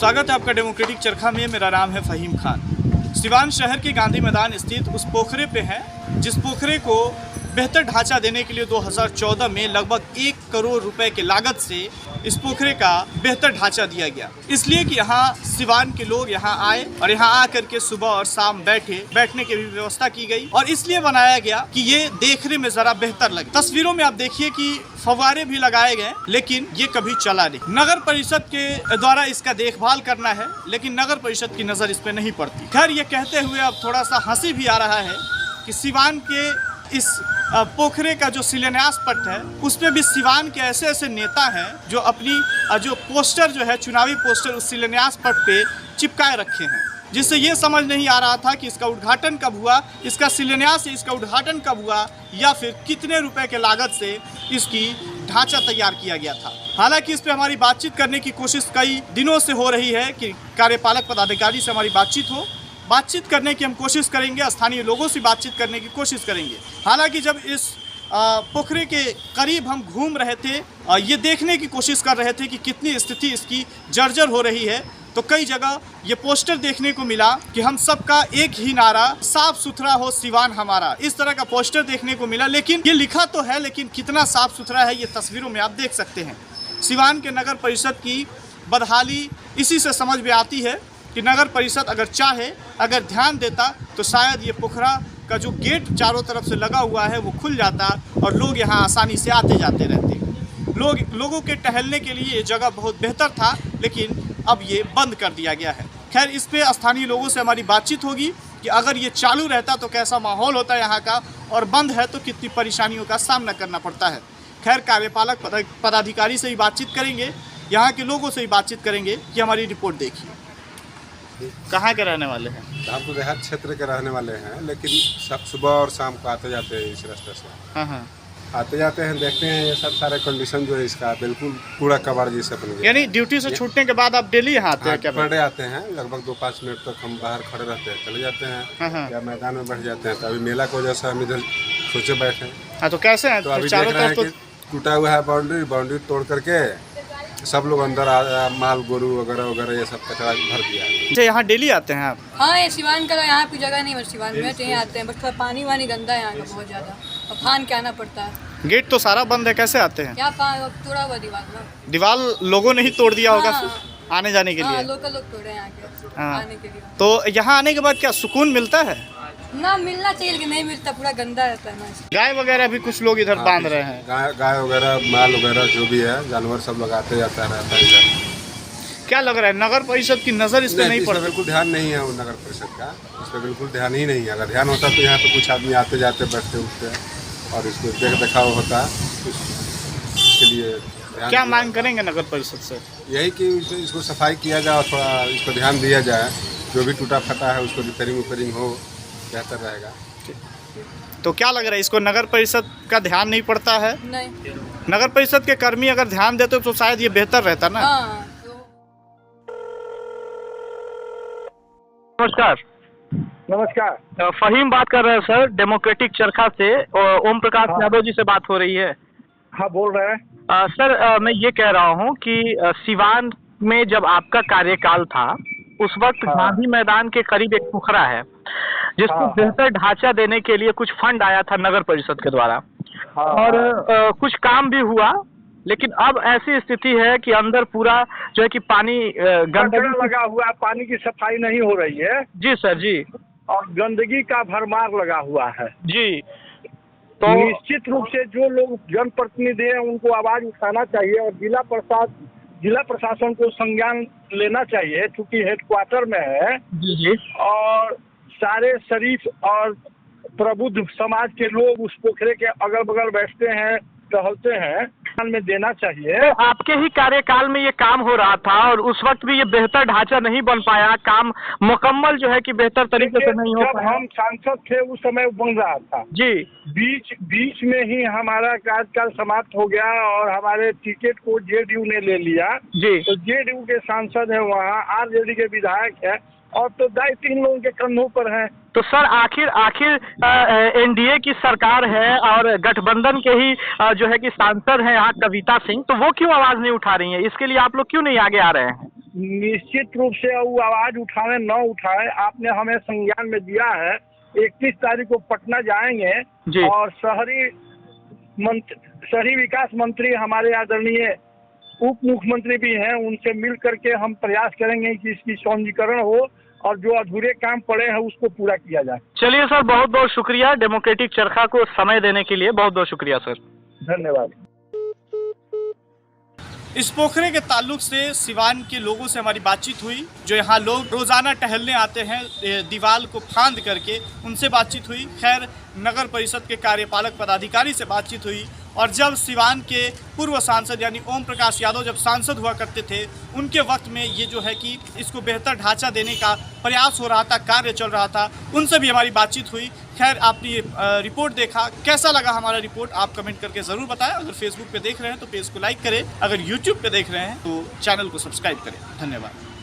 स्वागत है आपका डेमोक्रेटिक चरखा में। मेरा नाम है फ़हीम खान। सिवान शहर के गांधी मैदान स्थित उस पोखरे पे है जिस पोखरे को बेहतर ढांचा देने के लिए 2014 में लगभग 1 करोड़ रुपए के लागत से इस पोखरे का बेहतर ढांचा दिया गया, इसलिए कि यहाँ सिवान के लोग यहाँ आए और यहाँ आकर के सुबह और शाम बैठने की भी व्यवस्था की गई और इसलिए बनाया गया कि ये देखने में जरा बेहतर लगे। तस्वीरों में आप देखिए कि फव्वारे भी लगाए गए, लेकिन ये कभी चला नहीं। नगर परिषद के द्वारा इसका देखभाल करना है, लेकिन नगर परिषद की नजर इस पे नहीं पड़ती। खैर, ये कहते हुए अब थोड़ा सा हंसी भी आ रहा है कि सिवान के इस पोखरे का जो शिलान्यास पट है उसमें भी सिवान के ऐसे ऐसे नेता हैं जो अपनी जो पोस्टर जो है चुनावी पोस्टर उस शिलान्यास पट पे चिपकाए रखे हैं, जिससे ये समझ नहीं आ रहा था कि इसका उद्घाटन कब हुआ, इसका शिलान्यास इसका उद्घाटन कब हुआ या फिर कितने रुपए के लागत से इसकी ढांचा तैयार किया गया था। हालांकि इस पे हमारी बातचीत करने की कोशिश कई दिनों से हो रही है कि कार्यपालक पदाधिकारी से हमारी बातचीत करने की हम कोशिश करेंगे, स्थानीय लोगों से बातचीत करने की कोशिश करेंगे। हालांकि जब इस पोखरे के करीब हम घूम रहे थे, ये देखने की कोशिश कर रहे थे कि कितनी स्थिति इसकी जर्जर हो रही है, तो कई जगह ये पोस्टर देखने को मिला कि हम सबका एक ही नारा, साफ सुथरा हो सिवान हमारा। इस तरह का पोस्टर देखने को मिला, लेकिन ये लिखा तो है, लेकिन कितना साफ सुथरा है ये तस्वीरों में आप देख सकते हैं। सिवान के नगर परिषद की बदहाली इसी से समझ में आती है कि नगर परिषद अगर चाहे, अगर ध्यान देता तो शायद ये पोखरा का जो गेट चारों तरफ से लगा हुआ है वो खुल जाता और लोग यहाँ आसानी से आते जाते रहते। लोगों के टहलने के लिए ये जगह बहुत बेहतर था, लेकिन अब ये बंद कर दिया गया है। खैर, इस पे स्थानीय लोगों से हमारी बातचीत होगी कि अगर ये चालू रहता तो कैसा माहौल होता है यहाँ का, और बंद है तो कितनी परेशानियों का सामना करना पड़ता है। खैर, कार्यपालक पदाधिकारी से ही बातचीत करेंगे, यहाँ के लोगों से ही बातचीत करेंगे कि हमारी रिपोर्ट देखिए। कहाँ के रहने वाले हैं? हम तो देहात क्षेत्र के रहने वाले हैं, लेकिन सब सुबह और शाम को आते जाते हैं इस रास्ते से। हाँ। आते जाते हैं, देखते हैं ये सब सारे कंडीशन जो है इसका बिल्कुल कूड़ा कबाड़ जैसे बन गया। यानी ड्यूटी से छूटने के बाद आप डेली यहाँ आते हैं क्या? पर डे आते हैं, लगभग 2-5 मिनट तक हम बाहर खड़े रहते हैं, चले जाते हैं या मैदान में बैठ जाते हैं। तो अभी मेला की वजह से हम इधर सोचे बैठे हैं। हाँ, तो कैसे हैं? तो अभी देख रहे हैं कि टूटा हुआ है बाउंड्री तोड़ करके सब लोग अंदर माल गोरू वगैरह ये सब कचरा भर दिया है। अच्छा, यहाँ डेली आते हैं आप? हाँ, ये सिवान का यहाँ कोई जगह नहीं, बस सिवान में तो यहाँ आते हैं, बस थोड़ा पानी वानी गंदा है यहाँ का बहुत ज़्यादा, और फान के आना पड़ता है। गेट तो सारा बंद है, कैसे आते हैं? यहाँ तोड़ा हुआ दीवार लोगों ने ही तोड़ दिया होगा हाँ, आने जाने के लिए? लोकल लोग तोड़े यहाँ के आने के लिए। तो यहाँ आने के बाद क्या सुकून मिलता है? ना मिलना चाहिए, लेकिन नहीं मिलता, पूरा गंदा रहता है ना। गाय वगैरह भी कुछ लोग इधर बांध रहे हैं। गाय वगैरह, माल वगैरह जो भी है, जानवर सब लगाते जाता रहता है इधर। क्या लग रहा है, नगर परिषद की नज़र इस पे नहीं पड़ रही? बिल्कुल ध्यान नहीं है वो नगर परिषद का, इस पर बिल्कुल ध्यान ही नहीं है। अगर ध्यान होता तो यहाँ पे कुछ आदमी आते जाते बैठते उठते और इसको देख देखाव होता, इसके लिए क्या मांग करेंगे नगर परिषद से? यही कि इसको सफाई किया जाए, थोड़ा इस पर ध्यान दिया जाए, जो भी टूटा फटा है उसको रिपेयरिंग हो, बेहतर रहेगा। तो क्या लग रहा है, इसको नगर परिषद का ध्यान नहीं पड़ता है? नहीं, नगर परिषद के कर्मी अगर ध्यान देते तो शायद ये बेहतर रहता ना। हाँ। नमस्कार, फहीम बात कर रहे हैं सर, डेमोक्रेटिक चरखा से। ओम प्रकाश यादव जी से बात हो रही है। हाँ, बोल रहे हैं। सर, मैं ये कह रहा हूँ कि सिवान में जब आपका कार्यकाल था उस वक्त गांधी मैदान के करीब एक पोखरा है जिसको बेहतर ढांचा देने के लिए कुछ फंड आया था नगर परिषद के द्वारा, और कुछ काम भी हुआ, लेकिन अब ऐसी स्थिति है कि अंदर पूरा जो है कि पानी गंदगी लगा हुआ है, पानी की सफाई नहीं हो रही है। जी सर जी। और गंदगी का भरमार लगा हुआ है जी। तो निश्चित रूप से जो लोग जनप्रतिनिधि हैं उनको आवाज उठाना चाहिए और जिला प्रशासन को संज्ञान लेना चाहिए, चूंकि हेडक्वार्टर में है। जी। और सारे शरीफ और प्रबुद्ध समाज के लोग उस पोखरे के अगल बगल बैठते हैं, टहलते हैं, में देना चाहिए। तो आपके ही कार्यकाल में ये काम हो रहा था और उस वक्त भी ये बेहतर ढांचा नहीं बन पाया, काम मुकम्मल जो है कि बेहतर तरीके से नहीं हो पाया। जब हम सांसद थे उस समय बन रहा था जी। बीच में ही हमारा कार्यकाल समाप्त हो गया और हमारे टिकट को जेडीयू ने ले लिया जी। तो जेडीयू के सांसद है वहाँ, आरजेडी के विधायक है, और तो दायित्व इन लोगों के कंधों पर है। तो सर, आखिर एनडीए की सरकार है और गठबंधन के ही जो है कि सांसद हैं यहाँ कविता सिंह, तो वो क्यों आवाज नहीं उठा रही हैं? इसके लिए आप लोग क्यों नहीं आगे आ रहे हैं? निश्चित रूप से वो आवाज उठाए न उठाए, आपने हमें संज्ञान में दिया है। 31 तारीख को पटना जाएंगे जी। और शहरी विकास मंत्री हमारे आदरणीय उप मुख्यमंत्री भी हैं, उनसे मिल करके हम प्रयास करेंगे कि इसकी सौंदर्यीकरण हो और जो अधूरे काम पड़े हैं उसको पूरा किया जाए। चलिए सर, बहुत बहुत शुक्रिया डेमोक्रेटिक चरखा को समय देने के लिए, बहुत बहुत शुक्रिया सर। धन्यवाद। इस पोखरे के ताल्लुक से सिवान के लोगों से हमारी बातचीत हुई, जो यहाँ लोग रोजाना टहलने आते हैं दीवार को फांद करके, उनसे बातचीत हुई। खैर, नगर परिषद के कार्यपालक पदाधिकारी से बातचीत हुई। और जब सिवान के पूर्व सांसद यानी ओम प्रकाश यादव जब सांसद हुआ करते थे, उनके वक्त में ये जो है कि इसको बेहतर ढांचा देने का प्रयास हो रहा था, कार्य चल रहा था, उनसे भी हमारी बातचीत हुई। खैर, आपने रिपोर्ट देखा, कैसा लगा हमारा रिपोर्ट आप कमेंट करके ज़रूर बताएं। अगर फेसबुक पे देख रहे हैं तो पेज को लाइक करें, अगर यूट्यूब पे देख रहे हैं तो चैनल को सब्सक्राइब करें। धन्यवाद।